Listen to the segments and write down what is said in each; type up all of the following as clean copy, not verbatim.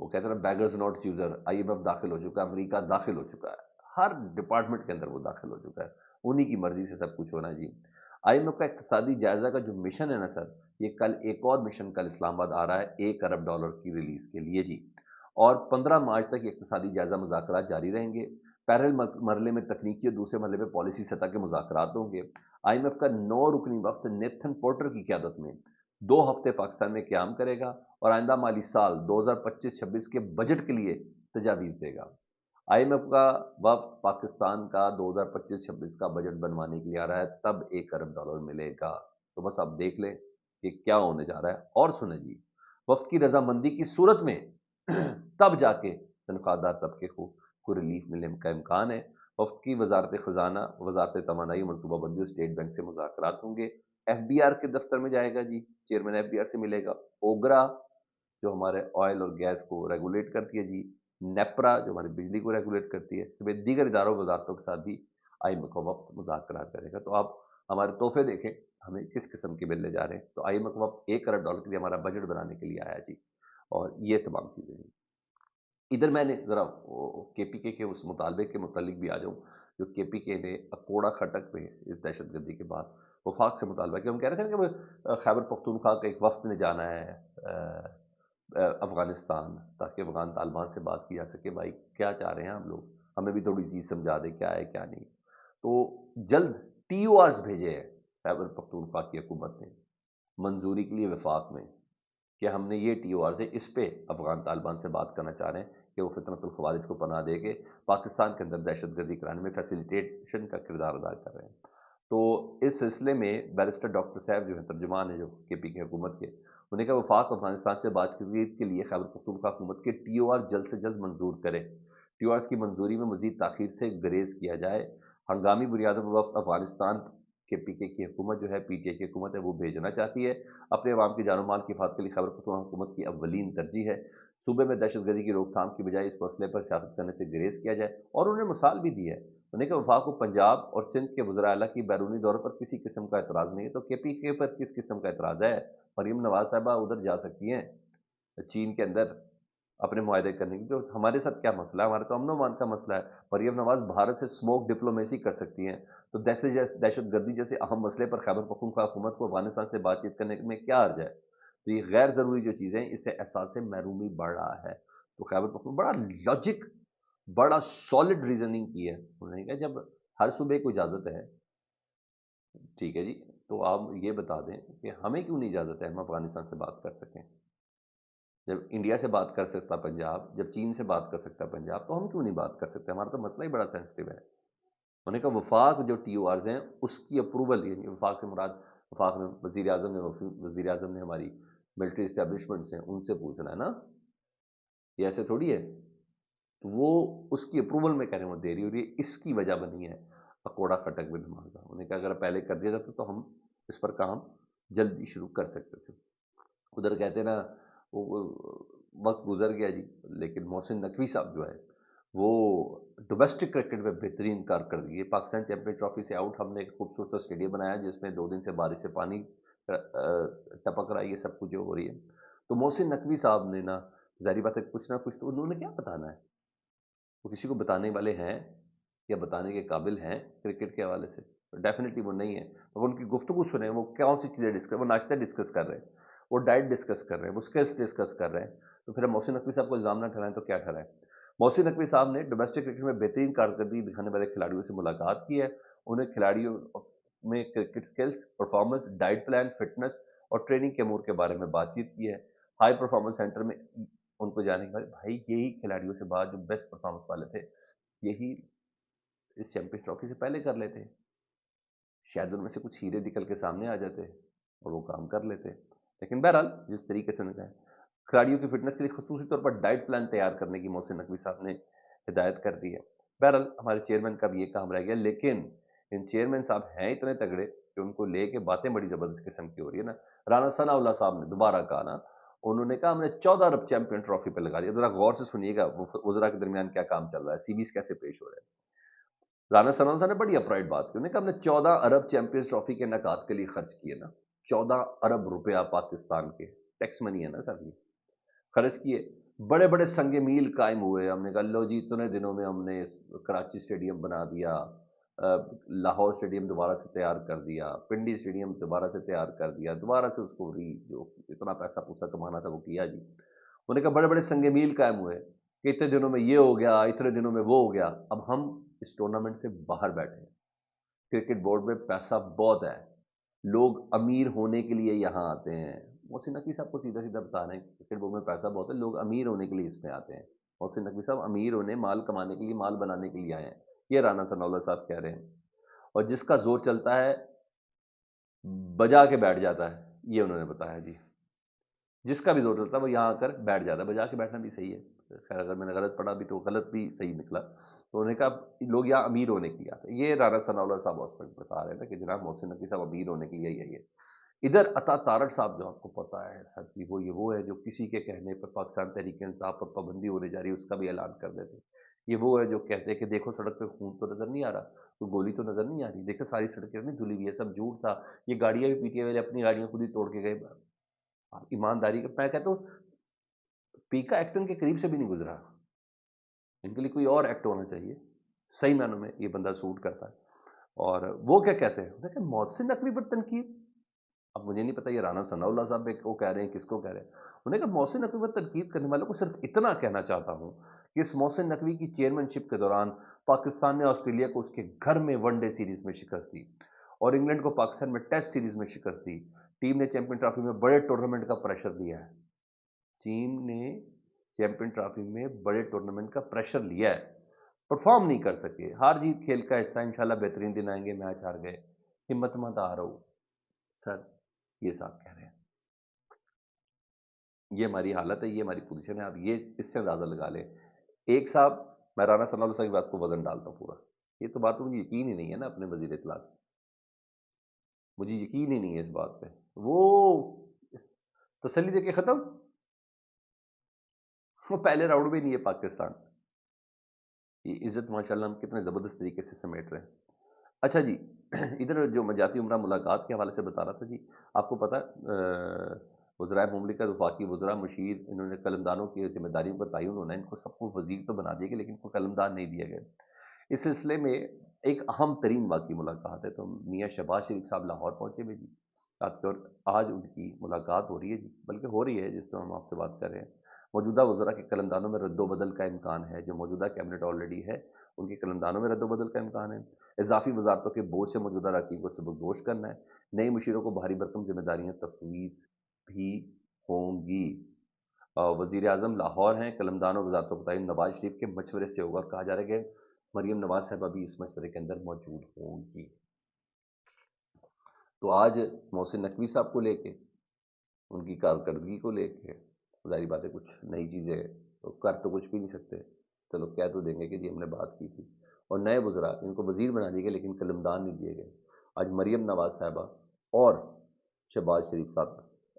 وہ کہتے ہیں نا بیگرز ناٹ چوزر، IMF داخل ہو چکا ہے، امریکہ داخل ہو چکا ہے، ہر ڈپارٹمنٹ کے اندر وہ داخل ہو چکا ہے، انہی کی مرضی سے سب کچھ ہونا جی۔ IMF کا اقتصادی جائزہ کا جو مشن ہے نا سر، یہ کل ایک اور مشن کل اسلام آباد آ رہا ہے $1 ارب کی ریلیز کے لیے جی، اور 15 مارچ تک یہ اقتصادی جائزہ مذاکرات جاری رہیں گے۔ پیرل مرحلے میں تکنیکی اور دوسرے مرحلے میں پالیسی سطح کے مذاکرات ہوں گے۔ IMF کا 9 رکنی وفد نیتھن پورٹر کی قیادت میں 2 ہفتے پاکستان میں قیام کرے گا اور آئندہ مالی سال 2025-26 کے بجٹ کے لیے تجاویز دے گا۔ IMF کا وفد پاکستان کا 2025-26 کا بجٹ بنوانے کے لیے آ رہا ہے، تب $1 ارب ملے گا۔ تو بس آپ دیکھ لیں کہ کیا ہونے جا رہا ہے، اور سنیں جی، وفد کی رضامندی کی صورت میں تب جا کے تنخواہ دار طبقے کو ریلیف ملنے کا امکان ہے۔ وفد کی وزارت خزانہ، وزارت توانائی، منصوبہ بندی اور اسٹیٹ بینک سے مذاکرات ہوں گے۔ FBR کے دفتر میں جائے گا جی، چیئرمین FBR سے ملے گا۔ اوگرا جو ہمارے آئل اور گیس کو ریگولیٹ کرتی ہے جی، نیپرا جو ہماری بجلی کو ریگولیٹ کرتی ہے، سمیت دیگر اداروں وزارتوں کے ساتھ بھی IMF کا وفد مذاکرات کرے گا۔ تو آپ ہمارے تحفے دیکھیں، ہمیں کس قسم کے ملنے جا رہے ہیں۔ تو IMF کا وفد $1 ارب کے لیے ہمارا بجٹ بنانے کے لیے آیا جی، اور یہ تمام چیزیں ہیں۔ ادھر میں نے ذرا KPK کے اس مطالبے کے متعلق بھی آ جاؤں، جو KPK نے اکوڑا خٹک میں اس دہشت گردی کے بعد وفاق سے مطالبہ کیا۔ ہم کہہ رہے تھے کہ وہ خیبر پختونخوا کا ایک وفد نے جانا ہے افغانستان، تاکہ افغان طالبان سے بات کی جا سکے، بھائی کیا چاہ رہے ہیں ہم لوگ، ہمیں بھی تھوڑی چیز سمجھا دیں کیا ہے کیا نہیں۔ تو جلد TORs بھیجے ہیں خیبر پختونخوا کی حکومت نے منظوری کے لیے وفاق میں، کہ ہم نے یہ TORs ہے، اس پہ افغان طالبان سے بات کرنا چاہ رہے ہیں کہ وہ فتنۃ الخوارج کو پناہ دے کے پاکستان کے اندر دہشت گردی کرانے میں فیسیلیٹیشن کا کردار ادا کر رہے ہیں۔ تو اس سلسلے میں بیرسٹر ڈاکٹر صاحب جو ہیں ترجمان ہیں جو KPK حکومت کے، انہوں نے کہا وفاق افغانستان سے بات چیت کے لیے خیبر پختونخوا حکومت کے TOR جلد سے جلد منظور کرے۔ TORs کی منظوری میں مزید تاخیر سے گریز کیا جائے۔ ہنگامی بنیادوں پر وفد افغانستان KPK کی حکومت جو ہے PTI کی حکومت ہے وہ بھیجنا چاہتی ہے، اپنے عوام کی جان و مال کی حفاظت کے لیے خیبر پختونخوا حکومت کی اولین ترجیح ہے۔ صوبے میں دہشت گردی کی روک تھام کی بجائے اس مسئلے پر سیاست کرنے سے گریز کیا جائے، اور انہوں نے مثال بھی دی ہے، انہوں نے کہا وفاق کو پنجاب اور سندھ کے وزراء اعلیٰ کی بیرونی دوروں پر کسی قسم کا اعتراض نہیں ہے، تو KPK پر کس قسم کا اعتراض ہے؟ مریم نواز صاحبہ ادھر جا سکتی ہیں چین کے اندر اپنے معاہدے کرنے کی، تو ہمارے ساتھ کیا مسئلہ ہے؟ ہمارا تو امن و امان کا مسئلہ ہے۔ مریم نواز بھارت سے اسموک ڈپلومیسی کر سکتی ہیں، تو دہشت گردی جیسے اہم مسئلے پر خیبر پختونخوا حکومت کو افغانستان سے بات چیت کرنے میں کیا حرج ہے؟ تو یہ غیر ضروری جو چیزیں ہیں، اس سے احساس محرومی بڑھ رہا ہے۔ تو خیبر پختونخوا بڑا لاجک، بڑا سالڈ ریزننگ کی ہے، انہوں نے کہا جب ہر صوبے کو اجازت ہے، ٹھیک ہے جی، تو آپ یہ بتا دیں کہ ہمیں کیوں نہیں اجازت ہے ہم افغانستان سے بات کر سکیں؟ جب انڈیا سے بات کر سکتا پنجاب، جب چین سے بات کر سکتا پنجاب، تو ہم کیوں نہیں بات کر سکتے؟ ہمارا تو مسئلہ ہی بڑا سینسٹیو ہے۔ انہوں نے کہا وفاق جو TORs ہیں اس کی اپروول، یعنی وفاق سے مراد وفاق میں وزیر اعظم نے ہماری ملٹری اسٹیبلشمنٹس ہیں ان سے پوچھنا ہے نا، یہ ایسے تھوڑی ہے، تو وہ اس کی اپروول میں کہہ رہے ہیں وہ دیری ہو رہی ہے، اس کی وجہ بنی ہے اکوڑا خٹک میں دھماکہ۔ انہوں نے کہا اگر پہلے کر دیا جاتا تو ہم اس پر کام جلدی شروع کر سکتے تھے۔ ادھر کہتے ہیں نا وہ وقت گزر گیا جی، لیکن محسن نقوی صاحب جو ہے وہ ڈومیسٹک کرکٹ میں بہترین کارکردگی ہے۔ پاکستان چیمپئن ٹرافی سے آؤٹ ہم نے ایک خوبصورت اسٹیڈیم بنایا جس میں 2 دن سے بارش سے پانی ٹپک رہا ہے، یہ سب کچھ جو ہو رہی ہے۔ تو محسن نقوی صاحب نے نا ظاہری بات ہے کچھ نہ کچھ تو انہوں نے کیا بتانا ہے، وہ کسی کو بتانے والے ہیں یا بتانے کے قابل ہیں کرکٹ کے حوالے سے؟ ڈیفینیٹلی وہ نہیں ہے۔ اب ان کی گفتگو سنیں، وہ کون سی چیزیں ڈسکس، وہ ناشتہ ڈسکس کر رہے ہیں، وہ ڈائٹ ڈسکس کر رہے ہیں، وہ اسکلس ڈسکس کر رہے ہیں، تو پھر محسن نقوی صاحب کو الزام نہ ٹھہرائیں تو کیا ٹھہرائیں؟ محسن نقوی صاحب نے ڈومیسٹک کرکٹ میں بہترین کارکردگی دکھانے والے کھلاڑیوں سے ملاقات کی ہے، انہیں کھلاڑیوں میں cricket skills, performance, diet plan, fitness اور ٹریننگ کے امور کے بارے میں بات چیت کی ہے۔ ہائی پرفارمنس سینٹر میں ان کو جانے کے بعد بھائی یہی کھلاڑیوں سے بات جو بیسٹ پرفارمنس والے تھے، یہی اس چیمپئنز ٹرافی سے پہلے کر لیتے، شاید ان میں سے کچھ ہیرے نکل کے سامنے آ جاتے اور وہ کام کر لیتے۔ لیکن بہرحال جس طریقے سے انہوں نے کھلاڑیوں کی فٹنس کے لیے خصوصی طور پر ڈائٹ پلان تیار کرنے کی محسن نقوی صاحب نے ہدایت کر دی ہے۔ بہرحال ہمارے چیئرمین کا بھی یہ کام رہ گیا، لیکن ان چیئرمین صاحب ہیں اتنے تگڑے کہ ان کو لے کے باتیں بڑی زبردست قسم کی ہو رہی ہے نا۔ رانا ثناء اللہ صاحب نے دوبارہ کہا نا، انہوں نے کہا ہم نے 14 ارب چیمپئن ٹرافی پہ لگا دیا۔ ذرا غور سے سنیے گا وزراء کے درمیان کیا کام چل رہا ہے، CVs کیسے پیش ہو رہے ہیں۔ رانا ثناء اللہ صاحب نے بڑی اپرائٹ بات کی، انہوں نے کہا ہم نے 14 ارب چیمپئنز ٹرافی کے انعقاد کے لیے خرچ کیے نا، 14 ارب روپیہ پاکستان کے ٹیکس منی ہے نا سر، یہ خرچ کیے۔ بڑے بڑے سنگ میل قائم ہوئے. ہم نے کہا لو جی اتنے دنوں میں ہم نے کراچی اسٹیڈیم بنا دیا, لاہور اسٹیڈیم دوبارہ سے تیار کر دیا, پنڈی اسٹیڈیم دوبارہ سے تیار کر دیا, دوبارہ سے اس کو جو اتنا پیسہ پوسا کمانا تھا وہ کیا جی. انہوں نے کہا بڑے بڑے سنگ میل قائم ہوئے کہ اتنے دنوں میں یہ ہو گیا, اتنے دنوں میں وہ ہو گیا. اب ہم اس ٹورنامنٹ سے باہر بیٹھے ہیں. کرکٹ بورڈ میں پیسہ بہت ہے, لوگ امیر ہونے کے لیے یہاں آتے ہیں. محسن نقوی صاحب کو سیدھا سیدھا بتا رہے ہیں کرکٹ بورڈ میں پیسہ بہت ہے, لوگ امیر ہونے کے لیے اس میں آتے ہیں. محسن نقوی صاحب امیر ہونے, مال کمانے کے لیے, مال بنانے کے لیے آئے ہیں, یہ رانا ثناء اللہ صاحب کہہ رہے ہیں. اور جس کا زور چلتا ہے بجا کے بیٹھ جاتا ہے, یہ انہوں نے بتایا جی. جس کا بھی زور چلتا ہے وہ یہاں آ کر بیٹھ جاتا ہے. بجا کے بیٹھنا بھی صحیح ہے, خیر اگر میں نے غلط پڑھا بھی تو غلط بھی صحیح نکلا. تو انہوں نے کہا لوگ یہاں امیر ہونے کے لیے آتے ہیں. یہ رانا ثناء اللہ صاحب اس وقت بتا رہے تھے کہ جناب محسن نقوی صاحب امیر ہونے کے لیے ہی آئیے. ادھر عطا تارڑ صاحب جو آپ کو پتا ہے سر جی, وہ ہے جو کسی کے کہنے پر پاکستان تحریک انصاف پر پابندی ہونے جا رہی ہے اس کا بھی اعلان کر دیتے. یہ وہ ہے جو کہتے ہیں کہ دیکھو سڑک پہ خون تو نظر نہیں آ رہا, تو گولی تو نظر نہیں آ رہی, دیکھو ساری سڑکیں نہیں دھلی ہوئی ہے, سب جھوٹ تھا. یہ گاڑیاں بھی پی ٹی آئی والے اپنی گاڑیاں خود ہی توڑ کے گئے. ایمانداری کا میں کہتا ہوں پیکا ایکٹن کے قریب سے بھی نہیں گزرا. ان کے لیے کوئی اور ایکٹ ہونا چاہیے, صحیح معنوں میں یہ بندہ سوٹ کرتا ہے. اور وہ کیا کہتے ہیں, دیکھیں محسن نقوی پر تنقید, اب مجھے نہیں پتا یہ رانا ثناء اللہ صاحب کو کہہ رہے ہیں کس کو کہہ رہے ہیں. انہوں نے کہا محسن نقوی پر تنقید کرنے والوں کو صرف اتنا کہنا چاہتا ہوں کہ اس محسن نقوی کی چیئرمین شپ کے دوران پاکستان نے آسٹریلیا کو اس کے گھر میں ون ڈے سیریز میں شکست دی اور انگلینڈ کو پاکستان میں ٹیسٹ سیریز میں شکست دی. ٹیم نے چیمپئن ٹرافی میں بڑے ٹورنامنٹ کا پریشر لیا ہے. ٹیم نے چیمپئن ٹرافی میں بڑے ٹورنامنٹ کا پریشر لیا ہے, پرفارم نہیں کر سکے. ہار جیت کھیل کا حصہ, انشاءاللہ بہترین دن آئیں گے, میچ ہار گئے, ہمت مت آ رہا ہوں سر, یہ صاحب کہہ رہے ہیں. یہ ہماری حالت ہے, یہ ہماری پوزیشن ہے. آپ یہ اس سے اندازہ لگا لیں. ایک صاحب, میں رانا ثناء اللہ صاحب کی بات کو وزن ڈالتا ہوں پورا, یہ تو بات مجھے یقین ہی نہیں ہے نا اپنے وزیر اطلاع, مجھے یقین ہی نہیں ہے اس بات پہ. وہ تسلی دے کے ختم, وہ پہلے راؤنڈ میں نہیں ہے پاکستان. یہ عزت ماشاءاللہ ہم کتنے زبردست طریقے سے سمیٹ رہے ہیں. اچھا جی, ادھر جو میں جاتی عمرہ ملاقات کے حوالے سے بتا رہا تھا جی, آپ کو پتا وزرائے مملکت, وفاقی وزراء, مشیر, انہوں نے قلمدانوں کی ذمہ داریوں پر تعین ہونا ہے. ان کو سب کو وزیر تو بنا دیا گیا لیکن ان کو قلمدان نہیں دیا گیا. اس سلسلے میں ایک اہم ترین واقعی ملاقات ہے. تو میاں شہباز شریف صاحب لاہور پہنچے ہوئے جی, اور آج ان کی ملاقات ہو رہی ہے جی, بلکہ ہو رہی ہے جس طرح ہم آپ سے بات کر رہے ہیں. موجودہ وزراء کے قلمدانوں میں رد و بدل کا امکان ہے. جو موجودہ کیبنٹ آلریڈی ہے ان کے قلمدانوں میں رد و بدل کا امکان ہے. اضافی وزارتوں کے بوجھ سے موجودہ اراکین کو سبکدوش کرنا ہے. نئے مشیروں کو بھاری بھرکم ذمہ داریاں تفویض بھی ہوں گی. وزیر اعظم لاہور ہیں, قلمدانوں وزارتوں کا تعین نواز شریف کے مشورے سے ہوگا. کہا جا رہا ہے کہ مریم نواز صاحبہ بھی اس مشورے کے اندر موجود ہوں گی. تو آج محسن نقوی صاحب کو لے کے, ان کی کارکردگی کو لے کے, ظاہری بات ہے کچھ نئی چیزیں تو کر تو کچھ بھی نہیں سکتے, چلو کہہ تو دیں گے کہ جی ہم نے بات کی تھی. اور نئے وزراء, ان کو وزیر بنا دیے گئے لیکن قلمدان نہیں دیے گئے. آج مریم نواز صاحبہ اور شہباز شریف صاحب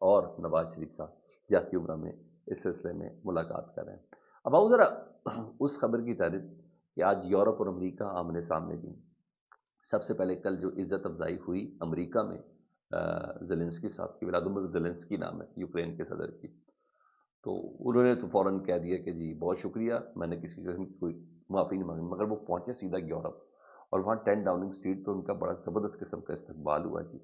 اور نواز شریف صاحب جاتی عمرہ میں اس سلسلے میں ملاقات کر رہے ہیں. اب آؤ ذرا اس خبر کی طرف کہ آج یورپ اور امریکہ آمنے سامنے دی. سب سے پہلے کل جو عزت افزائی ہوئی امریکہ میں زیلنسکی صاحب کی, ولادیمیر زیلنسکی نام ہے یوکرین کے صدر کی, تو انہوں نے تو فوراً کہہ دیا کہ جی بہت شکریہ, میں نے کسی قسم کی کوئی معافی نہیں مانگی. مگر وہ پہنچے سیدھا یورپ, اور وہاں 10 ڈاؤننگ اسٹریٹ پہ ان کا بڑا زبردست قسم کا استقبال ہوا جی.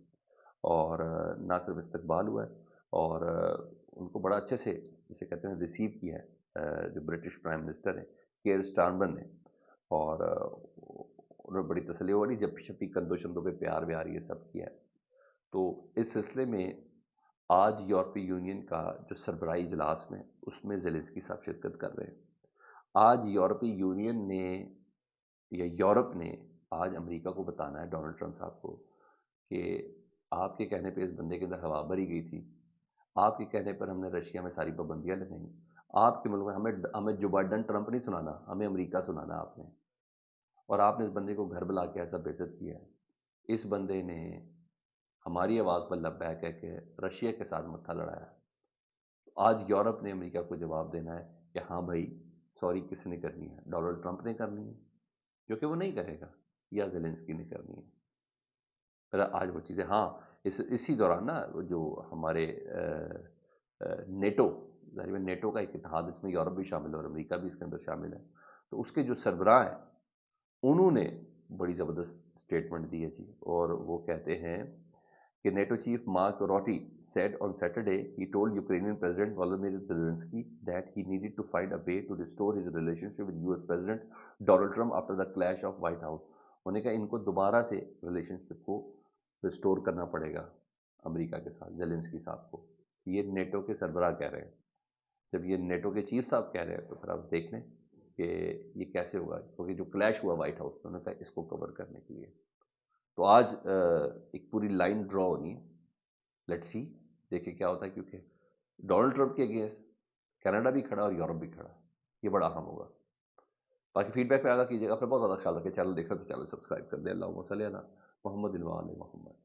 اور نہ صرف استقبال ہوا ہے, اور ان کو بڑا اچھے سے جسے کہتے ہیں ریسیو کیا ہے جو برٹش پرائم منسٹر ہیں کیئر اسٹارمر نے. اور انہوں نے بڑی تسلی ہو رہی, جب شپی کندھوں شندوں پہ پیار ویار یہ سب کیا ہے. تو اس سلسلے میں آج یورپی یونین کا جو سربراہی اجلاس میں, اس میں زیلنسکی صاحب شرکت کر رہے ہیں. آج یورپی یونین نے یا یورپ نے آج امریکہ کو بتانا ہے, ڈونلڈ ٹرمپ صاحب کو, کہ آپ کے کہنے پہ اس بندے کے اندر ہوا بھری گئی تھی, آپ کے کہنے پر ہم نے رشیا میں ساری پابندیاں لگائیں, آپ کے ملک میں ہمیں جو بائیڈن ٹرمپ نہیں سنانا, ہمیں امریکہ سنانا آپ نے, اور آپ نے اس بندے کو گھر بلا کے ایسا بےعزت کیا ہے. اس بندے نے ہماری آواز پر لبیک کہہ کے رشیا کے ساتھ متھا لڑایا. آج یورپ نے امریکہ کو جواب دینا ہے کہ ہاں بھائی سوری کس نے کرنی ہے, ڈونلڈ ٹرمپ نے کرنی ہے جو کہ وہ نہیں کرے گا, یا زیلنسکی نے کرنی ہے. پھر آج وہ چیزیں, ہاں اسی دوران نا جو ہمارے نیٹو ظاہر ہے نیٹو کا ایک اتحاد، اس میں یورپ بھی شامل ہے اور امریکہ بھی اس کے اندر شامل ہے، تو اس کے جو سربراہ ہیں انہوں نے بڑی زبردست اسٹیٹمنٹ دی ہے جی، اور وہ کہتے ہیں کہ نیٹو چیف مارک روٹی said on Saturday he told Ukrainian President Volodymyr Zelensky that he needed to find a way to restore his relationship with US President Donald Trump after the clash of White House. انہوں نے کہا ان کو دوبارہ سے relation شپ کو restore کرنا پڑے گا امریکہ کے ساتھ، زیلنسکی صاحب کو. یہ نیٹو کے سربراہ کہہ رہے ہیں. جب یہ نیٹو کے چیف صاحب کہہ رہے ہیں تو پھر آپ دیکھ لیں کہ یہ کیسے ہوگا، کیونکہ جو کلیش ہوا وائٹ ہاؤس میں انہوں نے کہا اس کو کور کرنے کے لیے. تو آج ایک پوری لائن ڈرا ہونی ہے. لیٹ سی دیکھیں کیا ہوتا ہے، کیونکہ ڈونلڈ ٹرمپ کے اگینسٹ کینیڈا بھی کھڑا اور یورپ بھی کھڑا، یہ بڑا اہم ہوگا. باقی فیڈ بیک میں آگاہ کیجیے گا. اپنا بہت زیادہ خیال رکھیں. چینل دیکھ رہے تو چینل سبسکرائب کر دیں. اللہم صلی علی محمد و آل محمد.